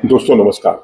दोस्तों नमस्कार।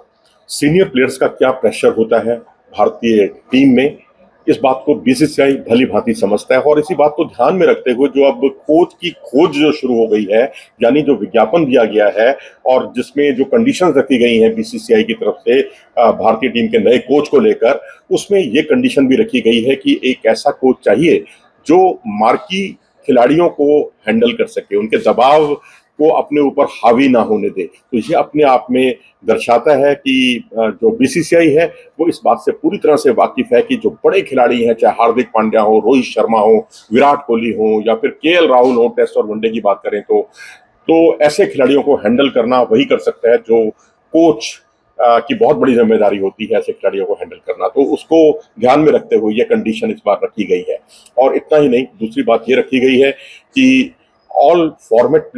Senior players का क्या प्रेशर होता है भारतीय टीम में, इस बात को बीसीसीआई भली भांति समझता है और इसी बात को ध्यान में रखते हुए जो अब कोच की खोज जो शुरू हो गई है, यानी जो विज्ञापन दिया गया है और जिसमें जो कंडीशंस रखी गई हैं बीसीसीआई की तरफ से भारतीय टीम के नए कोच को लेकर, उसमें ये कंडीशन भी रखी गई है कि एक ऐसा कोच चाहिए जो मार्की खिलाड़ियों को हैंडल कर सके, उनके दबाव को अपने ऊपर हावी ना होने दे। तो ये अपने आप में दर्शाता है कि जो बीसीसीआई है वो इस बात से पूरी तरह से वाकिफ है कि जो बड़े खिलाड़ी हैं, चाहे हार्दिक पांड्या हो, रोहित शर्मा हो, विराट कोहली हो या फिर केएल राहुल हो, टेस्ट और वनडे की बात करें तो ऐसे खिलाड़ियों को हैंडल करना वही कर सकता है जो कोच की बहुत बड़ी जिम्मेदारी होती है ऐसे खिलाड़ियों को हैंडल करना। तो उसको ध्यान में रखते हुए ये कंडीशन इस बार रखी गई है। और इतना ही नहीं, दूसरी बात ये रखी गई है कि ऑल फॉर्मेट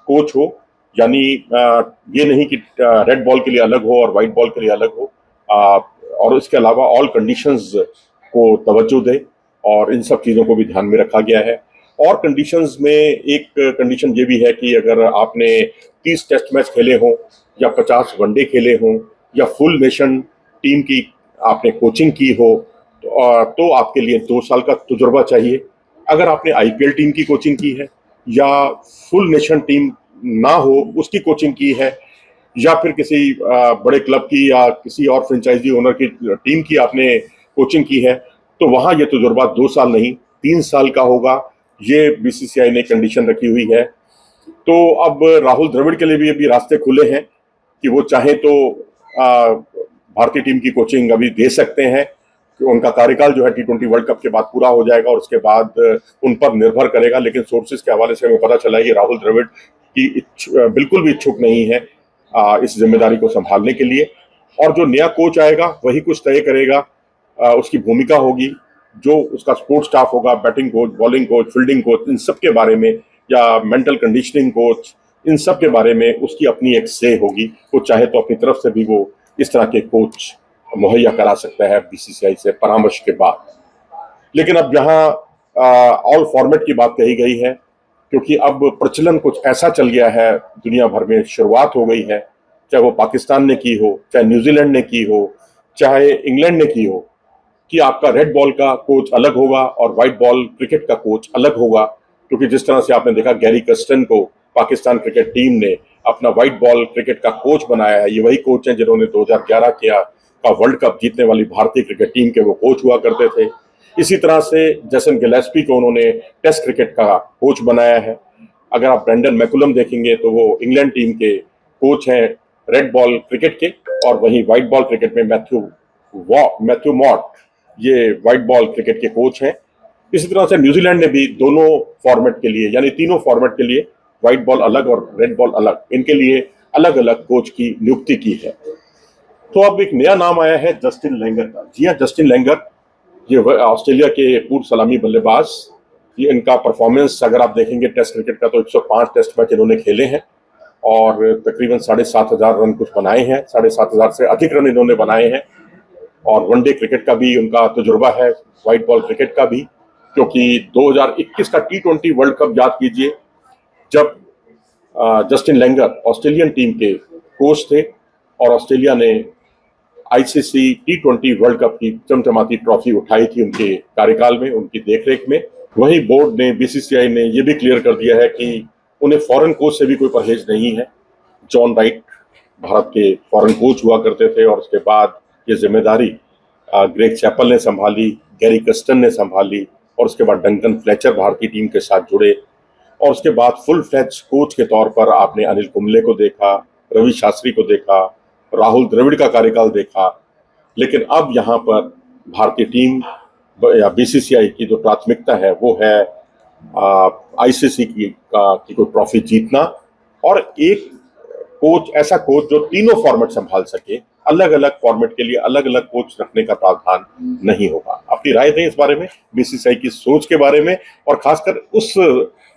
कोच हो, यानी ये नहीं कि रेड बॉल के लिए अलग हो और वाइट बॉल के लिए अलग हो, और इसके अलावा ऑल कंडीशंस को तवज्जो दे और इन सब चीज़ों को भी ध्यान में रखा गया है। और कंडीशंस में एक कंडीशन ये भी है कि अगर आपने 30 टेस्ट मैच खेले हों या 50 वनडे खेले हों या फुल नेशन टीम की आपने कोचिंग की हो तो आपके लिए 2 साल का तजुर्बा चाहिए। अगर आपने आईपीएल टीम की कोचिंग की है या फुल नेशन टीम ना हो उसकी कोचिंग की है या फिर किसी बड़े क्लब की या किसी और फ्रेंचाइजी ओनर की टीम की आपने कोचिंग की है, तो वहां ये तजुर्बा 2 साल नहीं 3 साल का होगा। ये बीसीसीआई ने कंडीशन रखी हुई है। तो अब राहुल द्रविड़ के लिए भी अभी रास्ते खुले हैं कि वो चाहे तो भारतीय टीम की कोचिंग अभी दे सकते हैं कि उनका कार्यकाल जो है टी20 वर्ल्ड कप के बाद पूरा हो जाएगा और उसके बाद उन पर निर्भर करेगा। लेकिन सोर्सेज के हवाले से हमें पता चला है कि राहुल द्रविड़ की बिल्कुल भी इच्छुक नहीं है इस जिम्मेदारी को संभालने के लिए। और जो नया कोच आएगा वही कुछ तय करेगा, उसकी भूमिका होगी, जो उसका सपोर्ट स्टाफ होगा, batting coach, bowling coach, fielding coach, इन सब के बारे में, या मेंटल कंडीशनिंग कोच, इन सब के बारे में उसकी अपनी एक से होगी। वो चाहे तो अपनी तरफ से भी वो इस तरह के कोच मुहैया करा सकता है बीसीसीआई से परामर्श के बाद। लेकिन अब यहाँ ऑल फॉर्मेट की बात कही गई है क्योंकि अब प्रचलन कुछ ऐसा चल गया है, दुनिया भर में शुरुआत हो गई है, चाहे वो पाकिस्तान ने की हो, चाहे न्यूजीलैंड ने की हो, चाहे इंग्लैंड ने की हो, कि आपका रेड बॉल का कोच अलग होगा और व्हाइट बॉल क्रिकेट का कोच अलग होगा। क्योंकि जिस तरह से आपने देखा गैरी कर्स्टन को पाकिस्तान क्रिकेट टीम ने अपना व्हाइट बॉल क्रिकेट का कोच बनाया है। ये वही कोच हैं जिन्होंने 2011 का वर्ल्ड कप जीतने वाली भारतीय क्रिकेट टीम के वो कोच हुआ करते थे। इसी तरह से जैसन गिलेस्पी को उन्होंने टेस्ट क्रिकेट का कोच बनाया है। अगर आप ब्रेंडन मैकुलम देखेंगे तो वो इंग्लैंड टीम के कोच हैं रेड बॉल क्रिकेट के, और वहीं व्हाइट बॉल क्रिकेट में मैथ्यू मॉट ये व्हाइट बॉल क्रिकेट के कोच हैं। इसी तरह से न्यूजीलैंड ने भी दोनों फॉर्मेट के लिए, यानी तीनों फॉर्मेट के लिए, व्हाइट बॉल अलग और रेड बॉल अलग, इनके लिए अलग अलग कोच की नियुक्ति की है। तो अब एक नया नाम आया है जस्टिन लैंगर का। जी हाँ, जस्टिन लैंगर, ये ऑस्ट्रेलिया के पूर्व सलामी बल्लेबाज। ये इनका परफॉर्मेंस अगर आप देखेंगे टेस्ट क्रिकेट का तो 105 टेस्ट मैच इन्होंने खेले हैं और तकरीबन 7,500 रन कुछ बनाए हैं, 7,500 से अधिक रन इन्होंने बनाए हैं। और वनडे क्रिकेट का भी उनका तजुर्बा है, व्हाइट बॉल क्रिकेट का भी, क्योंकि 2021 का टी20 वर्ल्ड कप याद कीजिए, जब जस्टिन लैंगर ऑस्ट्रेलियन टीम के कोच थे और ऑस्ट्रेलिया ने आईसीसी टी20 वर्ल्ड कप की चमचमाती ट्रॉफी उठाई थी उनके कार्यकाल में, उनकी देखरेख में। वहीं बोर्ड ने, बीसीसीआई ने ये भी क्लियर कर दिया है कि उन्हें फॉरेन कोच से भी कोई परहेज नहीं है। जॉन राइट भारत के फॉरेन कोच हुआ करते थे और उसके बाद ये जिम्मेदारी ग्रेग चैपल ने संभाली, गैरी कर्स्टन ने संभाली, और उसके बाद डंकन फ्लेचर भारतीय टीम के साथ जुड़े, और उसके बाद फुल फ्लेज कोच के तौर पर आपने अनिल कुंबले को देखा, रवि शास्त्री को देखा, राहुल द्रविड़ का कार्यकाल देखा। लेकिन अब यहाँ पर भारतीय टीम या बीसीसीआई की जो प्राथमिकता है वो है आईसीसी की कोई ट्रॉफी जीतना और एक कोच, ऐसा कोच जो तीनों फॉर्मेट संभाल सके। अलग अलग फॉर्मेट के लिए अलग अलग कोच रखने का प्रावधान नहीं होगा। अपनी राय दें इस बारे में, बीसीसीआई की सोच के बारे में, और खासकर उस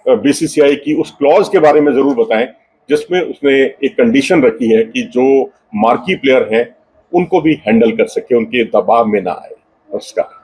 बीसीसीआई की उस क्लॉज के बारे में जरूर बताएं जिसमें उसने एक कंडीशन रखी है कि जो मार्की प्लेयर हैं उनको भी हैंडल कर सके, उनके दबाव में ना आए। नमस्कार।